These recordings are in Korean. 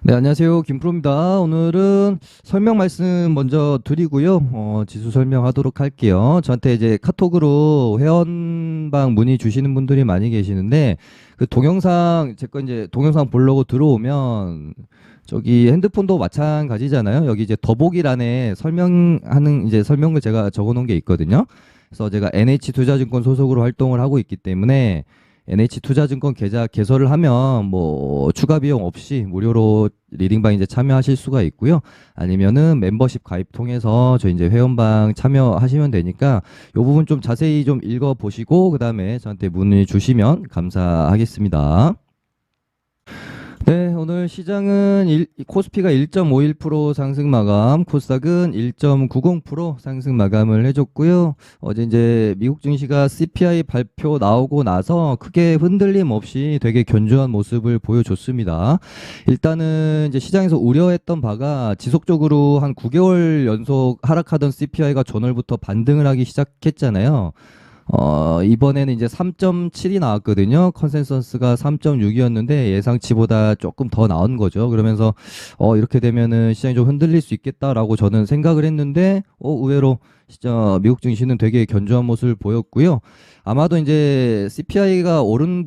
네, 안녕하세요. 김프로입니다. 오늘은 설명 말씀 먼저 드리고요. 지수 설명하도록 할게요. 저한테 이제 카톡으로 회원방 문의 주시는 분들이 많이 계시는데, 그 동영상, 제 거 이제 동영상 보려고 들어오면, 저기 핸드폰도 마찬가지잖아요. 여기 이제 더보기란에 설명하는 이제 설명을 제가 적어 놓은 게 있거든요. 그래서 제가 NH투자증권 소속으로 활동을 하고 있기 때문에, NH투자증권 계좌 개설을 하면 뭐 추가 비용 없이 무료로 리딩방 이제 참여하실 수가 있고요. 아니면은 멤버십 가입 통해서 저 이제 회원방 참여하시면 되니까 요 부분 좀 자세히 좀 읽어 보시고 그다음에 저한테 문의 주시면 감사하겠습니다. 네, 오늘 시장은 코스피가 1.51% 상승 마감, 코스닥은 1.90% 상승 마감을 해줬고요. 어제 이제 미국 증시가 CPI 발표 나오고 나서 크게 흔들림 없이 되게 견조한 모습을 보여줬습니다. 일단은 이제 시장에서 우려했던 바가 지속적으로 한 9개월 연속 하락하던 CPI가 전월부터 반등을 하기 시작했잖아요. 이번에는 이제 3.7이 나왔거든요. 컨센서스가 3.6이었는데 예상치보다 조금 더 나온 거죠. 그러면서 이렇게 되면은 시장이 좀 흔들릴 수 있겠다라고 저는 생각을 했는데 의외로 진짜 미국 증시는 되게 견조한 모습을 보였고요. 아마도 이제 CPI가 오른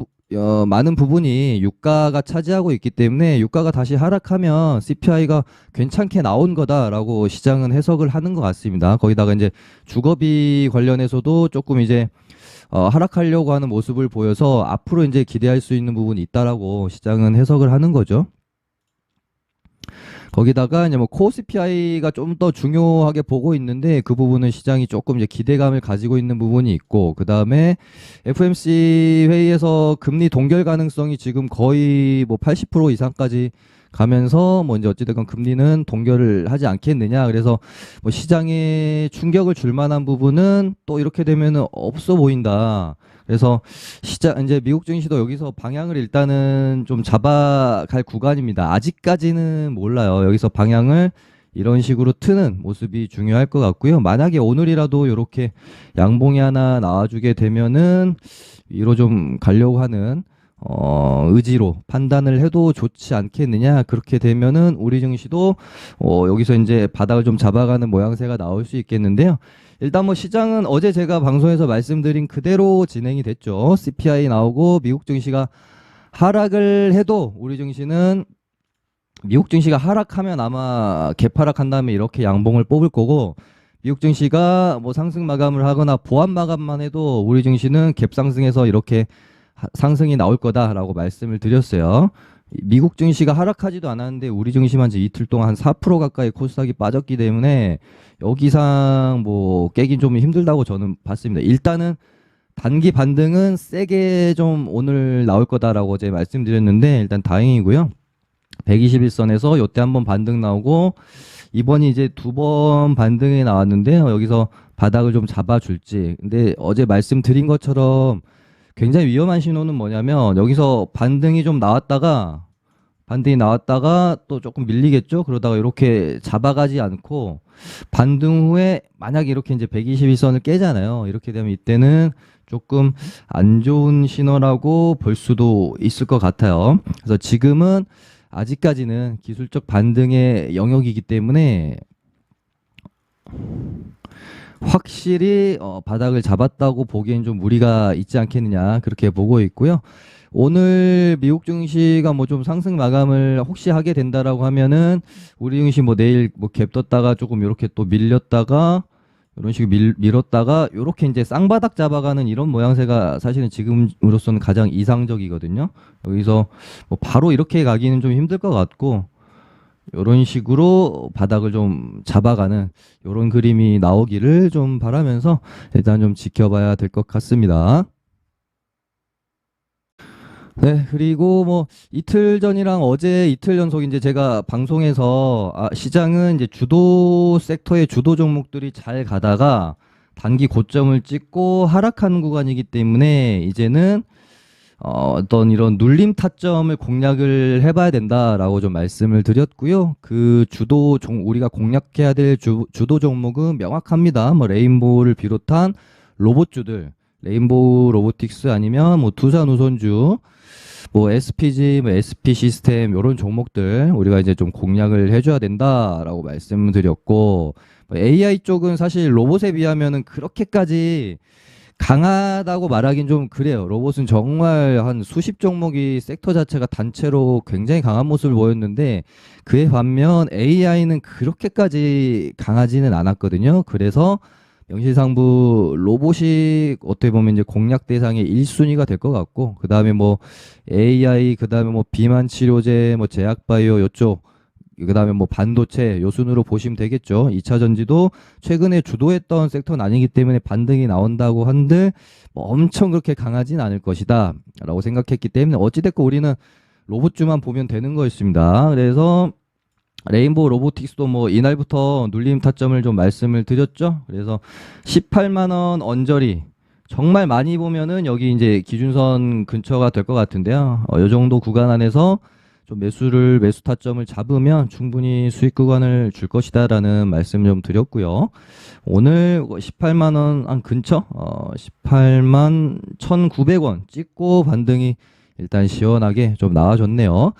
많은 부분이 유가가 차지하고 있기 때문에 유가가 다시 하락하면 CPI가 괜찮게 나온 거다라고 시장은 해석을 하는 것 같습니다. 거기다가 이제 주거비 관련해서도 조금 이제 하락하려고 하는 모습을 보여서 앞으로 이제 기대할 수 있는 부분이 있다라고 시장은 해석을 하는 거죠. 거기다가 이제 뭐 코어 CPI가 좀 더 중요하게 보고 있는데 그 부분은 시장이 조금 이제 기대감을 가지고 있는 부분이 있고 그 다음에 FOMC 회의에서 금리 동결 가능성이 지금 거의 뭐 80% 이상까지 가면서 뭐 이제 어찌됐건 금리는 동결을 하지 않겠느냐. 그래서 뭐 시장에 충격을 줄 만한 부분은 또 이렇게 되면은 없어 보인다. 그래서 시장 이제 미국 증시도 여기서 방향을 일단은 좀 잡아갈 구간입니다. 아직까지는 몰라요. 여기서 방향을 이런 식으로 트는 모습이 중요할 것 같고요. 만약에 오늘이라도 이렇게 양봉이 하나 나와주게 되면은 위로 좀 가려고 하는 의지로 판단을 해도 좋지 않겠느냐. 그렇게 되면은 우리 증시도 여기서 이제 바닥을 좀 잡아가는 모양새가 나올 수 있겠는데요. 일단 뭐 시장은 어제 제가 방송에서 말씀드린 그대로 진행이 됐죠. CPI 나오고 미국 증시가 하락을 해도 우리 증시는 미국 증시가 하락하면 아마 개파락한 다음에 이렇게 양봉을 뽑을 거고 미국 증시가 뭐 상승 마감을 하거나 보합 마감만 해도 우리 증시는 갭 상승해서 이렇게 상승이 나올 거다라고 말씀을 드렸어요. 미국 증시가 하락하지도 않았는데 우리 증시만 이제 이틀 동안 한 4% 가까이 코스닥이 빠졌기 때문에 여기상 뭐 깨긴 좀 힘들다고 저는 봤습니다. 일단은 단기 반등은 세게 좀 오늘 나올 거다라고 어제 말씀드렸는데 일단 다행이고요. 121선에서 요때 한번 반등 나오고 이번이 이제 두 번 반등이 나왔는데요. 여기서 바닥을 좀 잡아줄지. 근데 어제 말씀드린 것처럼 굉장히 위험한 신호는 뭐냐면 여기서 반등이 나왔다가 또 조금 밀리겠죠. 그러다가 이렇게 잡아가지 않고 반등 후에 만약에 이렇게 이제 121선을 깨잖아요. 이렇게 되면 이때는 조금 안 좋은 신호라고 볼 수도 있을 것 같아요. 그래서 지금은 아직까지는 기술적 반등의 영역이기 때문에 확실히 바닥을 잡았다고 보기엔 좀 무리가 있지 않겠느냐 그렇게 보고 있고요. 오늘 미국 증시가 뭐 좀 상승 마감을 혹시 하게 된다라고 하면은 우리 증시 뭐 내일 뭐 갭 떴다가 조금 이렇게 또 밀렸다가 이런 식으로 밀었다가 이렇게 이제 쌍바닥 잡아가는 이런 모양새가 사실은 지금으로서는 가장 이상적이거든요. 여기서 뭐 바로 이렇게 가기는 좀 힘들 것 같고 이런 식으로 바닥을 좀 잡아가는 이런 그림이 나오기를 좀 바라면서 일단 좀 지켜봐야 될 것 같습니다. 네, 그리고 뭐 이틀 전이랑 어제 이틀 연속 이제 제가 방송에서 시장은 이제 주도 섹터의 주도 종목들이 잘 가다가 단기 고점을 찍고 하락하는 구간이기 때문에 이제는 어떤 이런 눌림 타점을 공략을 해봐야 된다라고 좀 말씀을 드렸고요. 그 우리가 공략해야 될 주도 종목은 명확합니다. 뭐 레인보우를 비롯한 로봇주들, 레인보우 로보틱스 아니면 뭐 두산 우선주, 뭐 SPG, 뭐 SP 시스템 이런 종목들 우리가 이제 좀 공략을 해줘야 된다라고 말씀드렸고 뭐 AI 쪽은 사실 로봇에 비하면은 그렇게까지 강하다고 말하긴 좀 그래요. 로봇은 정말 한 수십 종목이 섹터 자체가 단체로 굉장히 강한 모습을 보였는데 그에 반면 AI는 그렇게까지 강하지는 않았거든요. 그래서 명실상부 로봇이 어떻게 보면 이제 공략 대상의 1순위가 될 것 같고 그다음에 뭐 AI 그다음에 뭐 비만 치료제 뭐 제약 바이오 요쪽 그다음에 뭐 반도체 요 순으로 보시면 되겠죠. 2차 전지도 최근에 주도했던 섹터는 아니기 때문에 반등이 나온다고 한들 뭐 엄청 그렇게 강하진 않을 것이다 라고 생각했기 때문에 어찌됐건 우리는 로봇주만 보면 되는 거였습니다. 그래서 레인보우 로보틱스도 뭐 이날부터 눌림 타점을 좀 말씀을 드렸죠. 그래서 18만 원 언저리 정말 많이 보면은 여기 이제 기준선 근처가 될 것 같은데요. 요 정도 구간 안에서 좀 매수 타점을 잡으면 충분히 수익 구간을 줄 것이다라는 말씀 좀 드렸고요. 오늘 18만 원 한 근처 18만 1,900원 찍고 반등이 일단 시원하게 좀 나와줬네요.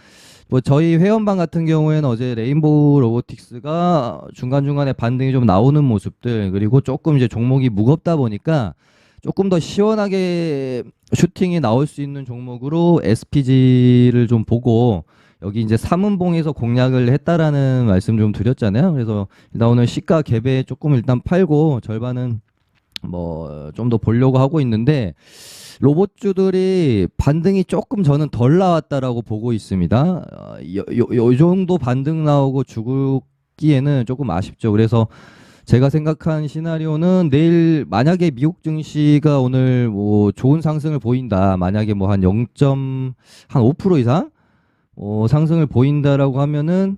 뭐 저희 회원방 같은 경우에는 어제 레인보우 로보틱스가 중간중간에 반등이 좀 나오는 모습들 그리고 조금 이제 종목이 무겁다 보니까 조금 더 시원하게 슈팅이 나올 수 있는 종목으로 SPG를 좀 보고 여기 이제 삼은봉에서 공략을 했다라는 말씀 좀 드렸잖아요. 그래서 일단 오늘 시가 개배 조금 일단 팔고 절반은 뭐 좀 더 보려고 하고 있는데 로봇주들이 반등이 조금 저는 덜 나왔다라고 보고 있습니다. 요 정도 반등 나오고 죽기에는 조금 아쉽죠. 그래서 제가 생각한 시나리오는 내일 만약에 미국 증시가 오늘 뭐 좋은 상승을 보인다. 만약에 뭐 한 0.5% 이상 상승을 보인다라고 하면은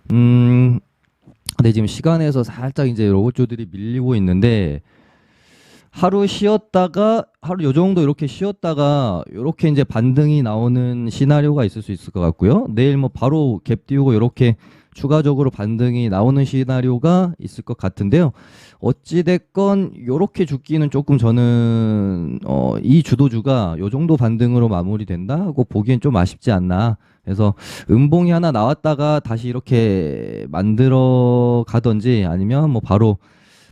근데 지금 시간에서 살짝 이제 로봇주들이 밀리고 있는데 하루 쉬었다가 하루 요 정도 이렇게 쉬었다가 이렇게 이제 반등이 나오는 시나리오가 있을 수 있을 것 같고요. 내일 뭐 바로 갭 띄우고 이렇게 추가적으로 반등이 나오는 시나리오가 있을 것 같은데요. 어찌 됐건 요렇게 죽기는 조금 저는 이 주도주가 요 정도 반등으로 마무리된다 하고 보기엔 좀 아쉽지 않나. 그래서 음봉이 하나 나왔다가 다시 이렇게 만들어 가든지 아니면 뭐 바로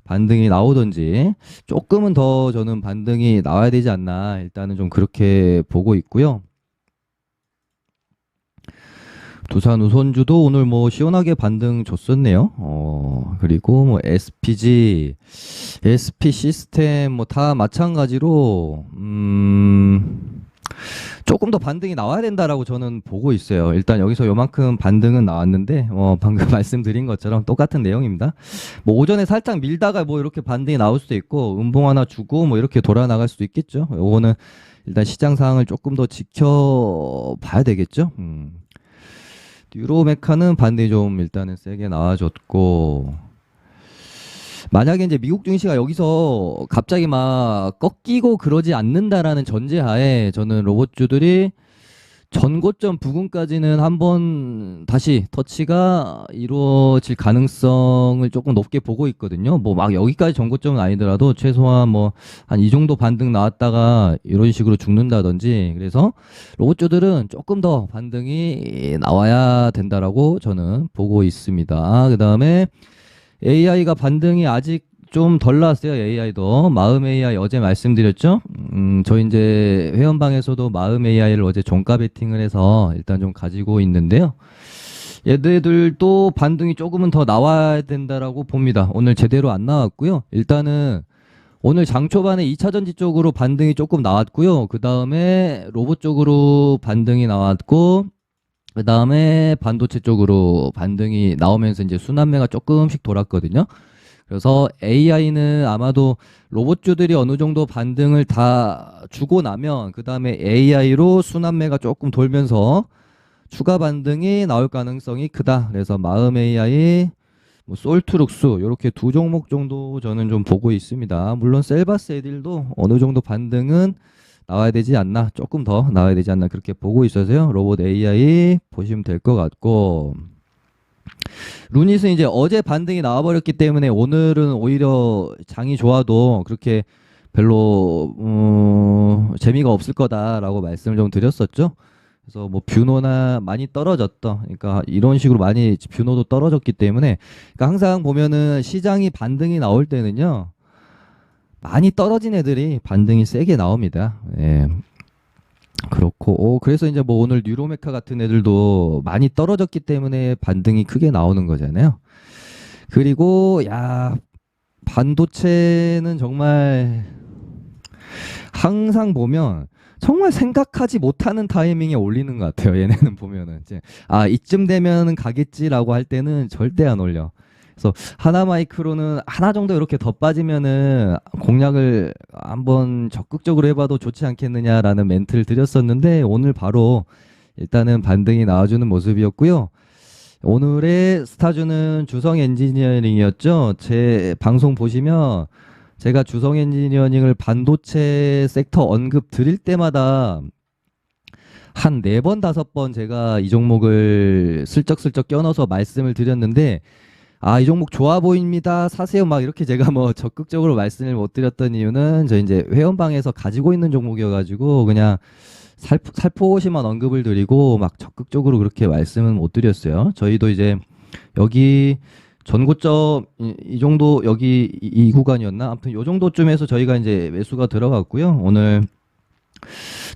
반등이 나오든지 조금은 더 저는 반등이 나와야 되지 않나 일단은 좀 그렇게 보고 있고요. 두산 우선주도 오늘 뭐 시원하게 반등 줬었네요. 그리고 뭐 SPG, SP 시스템 뭐 다 마찬가지로 조금 더 반등이 나와야 된다라고 저는 보고 있어요. 일단 여기서 요만큼 반등은 나왔는데 방금 말씀드린 것처럼 똑같은 내용입니다. 뭐 오전에 살짝 밀다가 뭐 이렇게 반등이 나올 수도 있고 음봉 하나 주고 뭐 이렇게 돌아 나갈 수도 있겠죠. 요거는 일단 시장 상황을 조금 더 지켜봐야 되겠죠. 유로메카는 반등이 좀 일단은 세게 나와줬고 만약에 이제 미국 증시가 여기서 갑자기 막 꺾이고 그러지 않는다라는 전제하에 저는 로봇주들이 전고점 부근까지는 한번 다시 터치가 이루어질 가능성을 조금 높게 보고 있거든요. 뭐 막 여기까지 전고점은 아니더라도 최소한 뭐 한 이 정도 반등 나왔다가 이런 식으로 죽는다든지 그래서 로봇주들은 조금 더 반등이 나와야 된다라고 저는 보고 있습니다. 그다음에 AI가 반등이 아직 좀 덜 나왔어요. AI도 마음 AI 어제 말씀드렸죠. 저희 이제 회원방에서도 마음 AI를 어제 종가 베팅을 해서 일단 좀 가지고 있는데요. 얘들도 반등이 조금은 더 나와야 된다라고 봅니다. 오늘 제대로 안 나왔고요. 일단은 오늘 장 초반에 2차 전지 쪽으로 반등이 조금 나왔고요. 그 다음에 로봇 쪽으로 반등이 나왔고 그 다음에 반도체 쪽으로 반등이 나오면서 이제 순환매가 조금씩 돌았거든요. 그래서 AI는 아마도 로봇주들이 어느 정도 반등을 다 주고 나면 그 다음에 AI로 순환매가 조금 돌면서 추가 반등이 나올 가능성이 크다. 그래서 마음 AI, 뭐 솔트룩스 이렇게 두 종목 정도 저는 좀 보고 있습니다. 물론 셀바스 애들도 어느 정도 반등은 나와야 되지 않나, 조금 더 나와야 되지 않나 그렇게 보고 있어서요. 로봇 AI 보시면 될 것 같고. 루닛은 이제 어제 반등이 나와버렸기 때문에 오늘은 오히려 장이 좋아도 그렇게 별로 재미가 없을 거다라고 말씀을 좀 드렸었죠. 그래서 뭐 뷰노나 많이 떨어졌다. 그러니까 이런 식으로 많이 뷰노도 떨어졌기 때문에 그러니까 항상 보면은 시장이 반등이 나올 때는요. 많이 떨어진 애들이 반등이 세게 나옵니다. 예. 그렇고, 그래서 이제 뭐 오늘 뉴로메카 같은 애들도 많이 떨어졌기 때문에 반등이 크게 나오는 거잖아요. 그리고, 야, 반도체는 정말 항상 보면 정말 생각하지 못하는 타이밍에 올리는 것 같아요. 얘네는 보면은 이제 아 이쯤 되면은 가겠지라고 할 때는 절대 안 올려. 그래서 하나마이크로는 하나 정도 이렇게 더 빠지면은 공략을 한번 적극적으로 해봐도 좋지 않겠느냐라는 멘트를 드렸었는데 오늘 바로 일단은 반등이 나와주는 모습이었고요. 오늘의 스타주는 주성 엔지니어링이었죠. 제 방송 보시면 제가 주성 엔지니어링을 반도체 섹터 언급 드릴 때마다 한 4번, 5번 제가 이 종목을 슬쩍슬쩍 껴넣어서 말씀을 드렸는데 아, 이 종목 좋아 보입니다. 사세요. 막 이렇게 제가 뭐 적극적으로 말씀을 못 드렸던 이유는 저 이제 회원방에서 가지고 있는 종목이어가지고 그냥 살포시만 언급을 드리고 막 적극적으로 그렇게 말씀은 못 드렸어요. 저희도 이제 여기 전고점 이 정도 여기 이 구간이었나? 아무튼 요 정도쯤에서 저희가 이제 매수가 들어갔고요. 오늘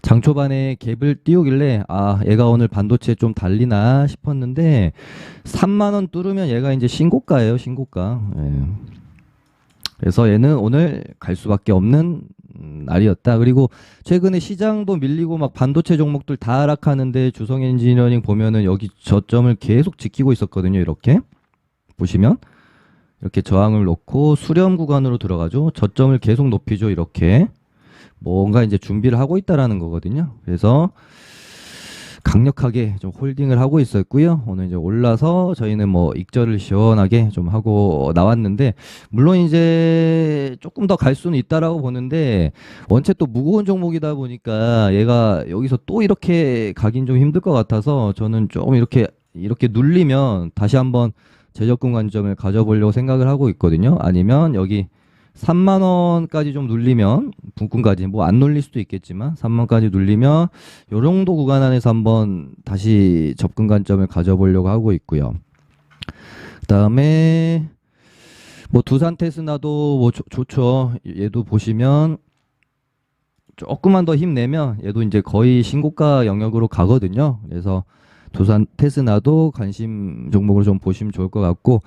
장 초반에 갭을 띄우길래 아 얘가 오늘 반도체 좀 달리나 싶었는데 3만 원 뚫으면 얘가 이제 신고가예요. 신고가. 예. 그래서 얘는 오늘 갈 수밖에 없는 날이었다. 그리고 최근에 시장도 밀리고 막 반도체 종목들 다 하락하는데 주성 엔지니어링 보면은 여기 저점을 계속 지키고 있었거든요. 이렇게 보시면 이렇게 저항을 놓고 수렴 구간으로 들어가죠. 저점을 계속 높이죠. 이렇게 뭔가 이제 준비를 하고 있다라는 거거든요. 그래서 강력하게 좀 홀딩을 하고 있었고요. 오늘 이제 올라서 저희는 뭐 익절을 시원하게 좀 하고 나왔는데 물론 이제 조금 더 갈 수는 있다라고 보는데 원체 또 무거운 종목이다 보니까 얘가 여기서 또 이렇게 가긴 좀 힘들 것 같아서 저는 좀 이렇게 눌리면 다시 한번 재접근 관점을 가져보려고 생각을 하고 있거든요. 아니면 여기 3만 원까지 좀 눌리면 분권까지 뭐 안 눌릴 수도 있겠지만 3만까지 눌리면 요 정도 구간 안에서 한번 다시 접근 관점을 가져보려고 하고 있고요. 그다음에 뭐 두산 테스나도 뭐 좋죠. 얘도 보시면 조금만 더 힘내면 얘도 이제 거의 신고가 영역으로 가거든요. 그래서 두산 테스나도 관심 종목으로 좀 보시면 좋을 것 같고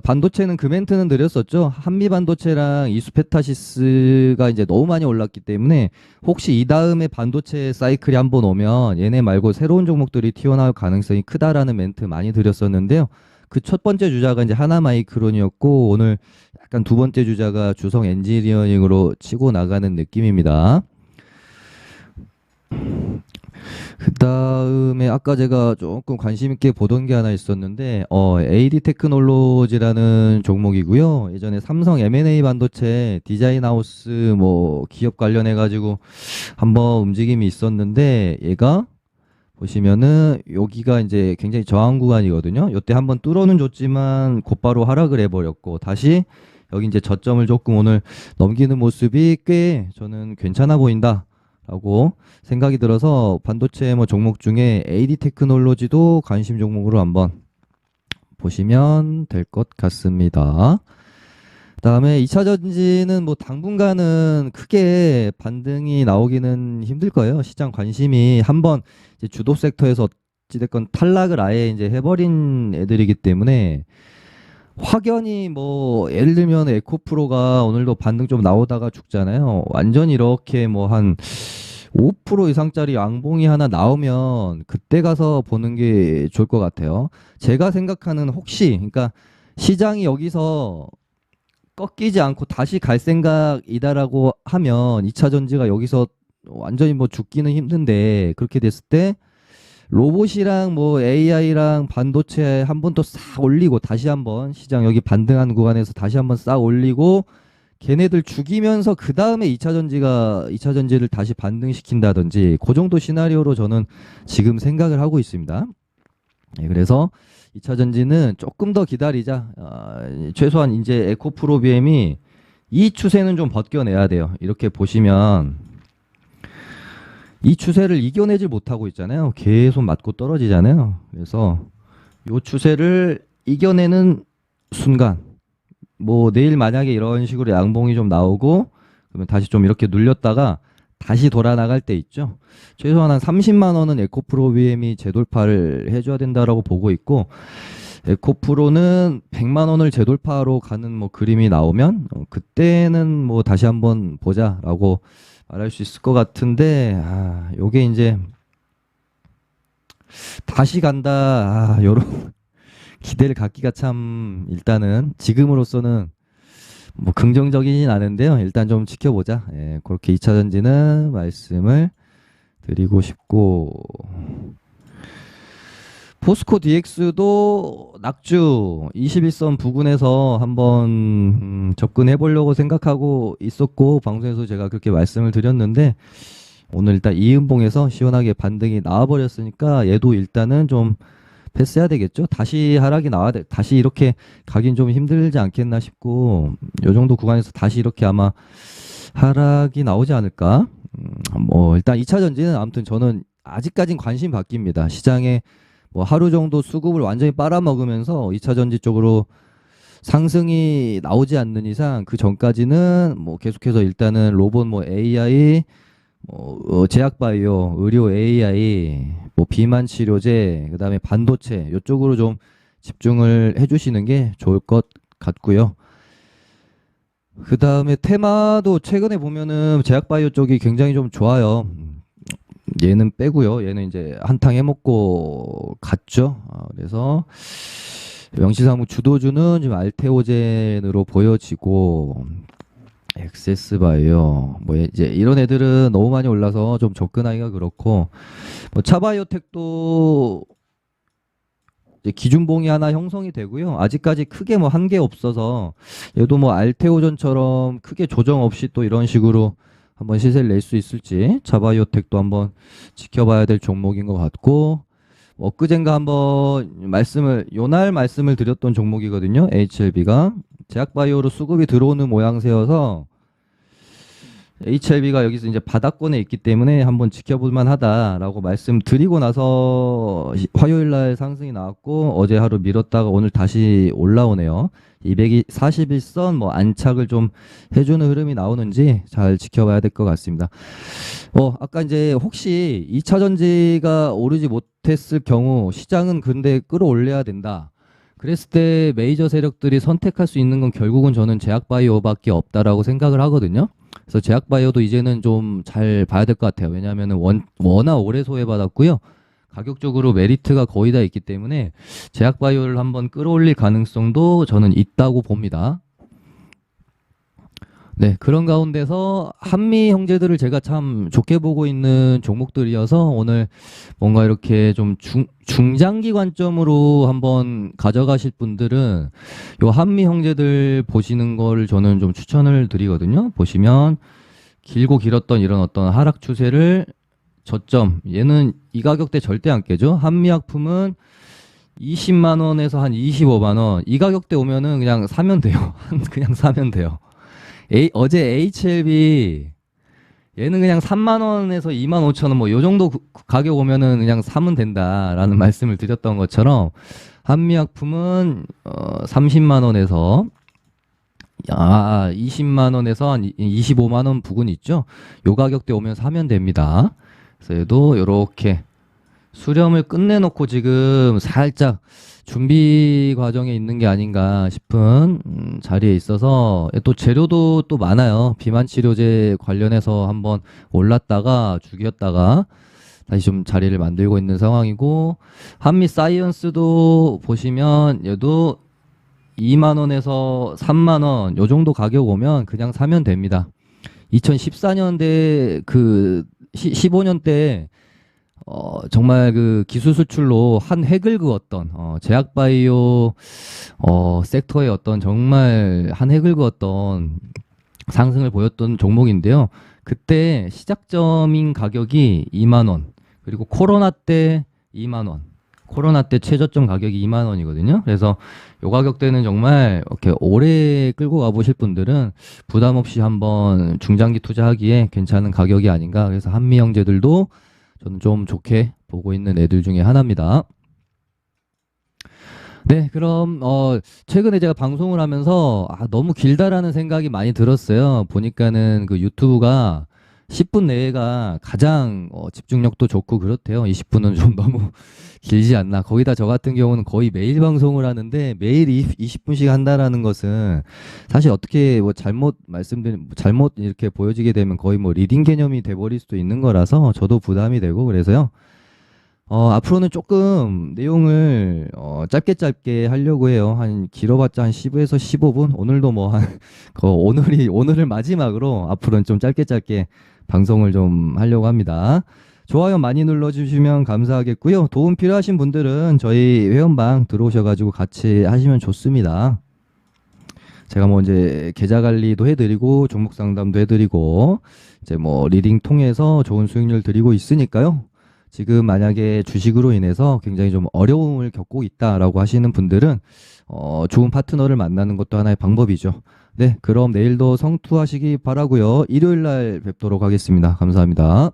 반도체는 그 멘트는 드렸었죠. 한미 반도체랑 이수페타시스가 이제 너무 많이 올랐기 때문에 혹시 이 다음에 반도체 사이클이 한번 오면 얘네 말고 새로운 종목들이 튀어나올 가능성이 크다라는 멘트 많이 드렸었는데요. 그 첫 번째 주자가 이제 하나마이크론이었고 오늘 약간 두 번째 주자가 주성 엔지니어링으로 치고 나가는 느낌입니다. 그 다음에 아까 제가 조금 관심 있게 보던 게 하나 있었는데 AD 테크놀로지라는 종목이고요. 예전에 삼성 M&A 반도체 디자인 하우스 뭐 기업 관련해 가지고 한번 움직임이 있었는데 얘가 보시면은 여기가 이제 굉장히 저항 구간이거든요. 이때 한번 뚫어는 줬지만 곧바로 하락을 해버렸고 다시 여기 이제 저점을 조금 오늘 넘기는 모습이 꽤 저는 괜찮아 보인다. 라고 생각이 들어서 반도체 뭐 종목 중에 AD 테크놀로지도 관심 종목으로 한번 보시면 될 것 같습니다. 그다음에 2차 전지는 뭐 당분간은 크게 반등이 나오기는 힘들 거예요. 시장 관심이 한번 이제 주도 섹터에서 어찌됐건 탈락을 아예 이제 해버린 애들이기 때문에 확연히 뭐 예를 들면 에코프로가 오늘도 반등 좀 나오다가 죽잖아요. 완전 이렇게 뭐 한 5% 이상짜리 양봉이 하나 나오면 그때 가서 보는 게 좋을 것 같아요. 제가 생각하는 혹시 그러니까 시장이 여기서 꺾이지 않고 다시 갈 생각이다라고 하면 2차 전지가 여기서 완전히 뭐 죽기는 힘든데 그렇게 됐을 때 로봇이랑 뭐 AI랑 반도체 한 번 더 싹 올리고 다시 한번 시장 여기 반등한 구간에서 다시 한번 싹 올리고 걔네들 죽이면서 그 다음에 2차 전지를 다시 반등시킨다든지 그 정도 시나리오로 저는 지금 생각을 하고 있습니다. 네, 그래서 2차 전지는 조금 더 기다리자. 최소한 이제 에코프로비엠이 이 추세는 좀 벗겨내야 돼요. 이렇게 보시면 이 추세를 이겨내질 못하고 있잖아요. 계속 맞고 떨어지잖아요. 그래서 이 추세를 이겨내는 순간, 뭐 내일 만약에 이런 식으로 양봉이 좀 나오고 그러면 다시 좀 이렇게 눌렸다가 다시 돌아 나갈 때 있죠. 최소한 한 30만 원은 에코프로 BM이 재돌파를 해줘야 된다라고 보고 있고, 에코프로는 100만 원을 재돌파로 가는 뭐 그림이 나오면 그때는 뭐 다시 한번 보자라고 말할 수 있을 것 같은데, 요게 이제 다시 간다, 요런 기대를 갖기가 참 일단은 지금으로서는 뭐 긍정적이진 않은데요. 일단 좀 지켜보자. 예, 그렇게 2차 전지는 말씀을 드리고 싶고, 포스코 DX도 낙주 21선 부근에서 한번 접근해 보려고 생각하고 있었고, 방송에서 제가 그렇게 말씀을 드렸는데 오늘 일단 이은봉에서 시원하게 반등이 나와버렸으니까 얘도 일단은 좀 패스해야 되겠죠. 다시 하락이 나와야 돼. 다시 이렇게 가긴 좀 힘들지 않겠나 싶고, 요 정도 구간에서 다시 이렇게 아마 하락이 나오지 않을까. 뭐 일단 2차 전지는 아무튼 저는 아직까진 관심 바뀝니다. 시장에 뭐 하루 정도 수급을 완전히 빨아먹으면서 2차 전지 쪽으로 상승이 나오지 않는 이상 그 전까지는 뭐 계속해서 일단은 로봇, 뭐 AI, 뭐 제약바이오, 의료 AI, 뭐 비만 치료제, 그다음에 반도체 이쪽으로 좀 집중을 해주시는 게 좋을 것 같고요. 그다음에 테마도 최근에 보면은 제약바이오 쪽이 굉장히 좀 좋아요. 얘는 빼고요. 얘는 이제 한탕 해먹고 갔죠. 그래서 명시사무 주도주는 지금 알테오젠으로 보여지고, 엑세스바이오 뭐 이제 이런 애들은 너무 많이 올라서 좀 접근하기가 그렇고, 뭐 차바이오텍도 이제 기준봉이 하나 형성이 되고요. 아직까지 크게 뭐 한 게 없어서 얘도 뭐 알테오전처럼 크게 조정 없이 또 이런 식으로 한번 시세를 낼 수 있을지 차바이오텍도 한번 지켜봐야 될 종목인 것 같고, 엊그젠가 한번 요날 말씀을 드렸던 종목이거든요. HLB가 제약바이오로 수급이 들어오는 모양새여서 HLB가 여기서 이제 바닥권에 있기 때문에 한번 지켜볼 만하다라고 말씀드리고 나서 화요일 날 상승이 나왔고, 어제 하루 밀었다가 오늘 다시 올라오네요. 241선 뭐 안착을 좀 해주는 흐름이 나오는지 잘 지켜봐야 될 것 같습니다. 아까 이제 혹시 2차 전지가 오르지 못했을 경우 시장은 근데 끌어올려야 된다, 그랬을 때 메이저 세력들이 선택할 수 있는 건 결국은 저는 제약바이오밖에 없다라고 생각을 하거든요. 그래서 제약바이오도 이제는 좀 잘 봐야 될 것 같아요. 왜냐하면 워낙 오래 소외받았고요. 가격적으로 메리트가 거의 다 있기 때문에 제약바이오를 한번 끌어올릴 가능성도 저는 있다고 봅니다. 네, 그런 가운데서 한미 형제들을 제가 참 좋게 보고 있는 종목들이어서 오늘 뭔가 이렇게 좀 중장기 관점으로 한번 가져가실 분들은 요 한미 형제들 보시는 걸 저는 좀 추천을 드리거든요. 보시면 길고 길었던 이런 어떤 하락 추세를 저점, 얘는 이 가격대 절대 안 깨죠. 한미약품은 20만 원에서 한 25만 원, 이 가격대 오면은 그냥 사면 돼요. 그냥 사면 돼요. 어제 HLB 얘는 그냥 3만 원에서 2만 5천 원 뭐 요 정도 가격 오면은 그냥 사면 된다라는 말씀을 드렸던 것처럼, 한미약품은 30만 원에서 20만 원에서 한 25만 원 부근 있죠. 요 가격대 오면 사면 됩니다. 그래서 얘도 요렇게 수렴을 끝내놓고 지금 살짝 준비 과정에 있는 게 아닌가 싶은 자리에 있어서, 또 재료도 또 많아요. 비만 치료제 관련해서 한번 올랐다가 죽였다가 다시 좀 자리를 만들고 있는 상황이고, 한미 사이언스도 보시면 얘도 2만 원에서 3만 원 요 정도 가격 오면 그냥 사면 됩니다. 2014년대 15년대 정말 그 기술 수출로 한 획을 그었던 제약바이오 섹터의 어떤 정말 한 획을 그었던 상승을 보였던 종목인데요. 그때 시작점인 가격이 2만 원, 그리고 코로나 때 2만 원, 코로나 때 최저점 가격이 2만 원이거든요. 그래서 요 가격대는 정말 이렇게 오래 끌고 가보실 분들은 부담 없이 한번 중장기 투자하기에 괜찮은 가격이 아닌가. 그래서 한미 형제들도 저는 좀 좋게 보고 있는 애들 중에 하나입니다. 네, 그럼 최근에 제가 방송을 하면서 너무 길다라는 생각이 많이 들었어요. 보니까는 그 유튜브가 10분 내외가 가장 집중력도 좋고 그렇대요. 20분은 좀 너무 길지 않나. 거기다 저 같은 경우는 거의 매일 방송을 하는데 매일 20분씩 한다라는 것은 사실 어떻게 뭐 잘못 이렇게 보여지게 되면 거의 뭐 리딩 개념이 돼버릴 수도 있는 거라서 저도 부담이 되고 그래서요. 앞으로는 조금 내용을 짧게 짧게 하려고 해요. 한 길어봤자 한 10에서 15분. 오늘도 뭐 한 오늘을 마지막으로 앞으로는 좀 짧게 짧게 방송을 좀 하려고 합니다. 좋아요 많이 눌러주시면 감사하겠고요. 도움 필요하신 분들은 저희 회원방 들어오셔가지고 같이 하시면 좋습니다. 제가 뭐 이제 계좌 관리도 해드리고 종목 상담도 해드리고 이제 뭐 리딩 통해서 좋은 수익률 드리고 있으니까요. 지금 만약에 주식으로 인해서 굉장히 좀 어려움을 겪고 있다라고 하시는 분들은 좋은 파트너를 만나는 것도 하나의 방법이죠. 네, 그럼 내일도 성투하시기 바라고요. 일요일 날 뵙도록 하겠습니다. 감사합니다.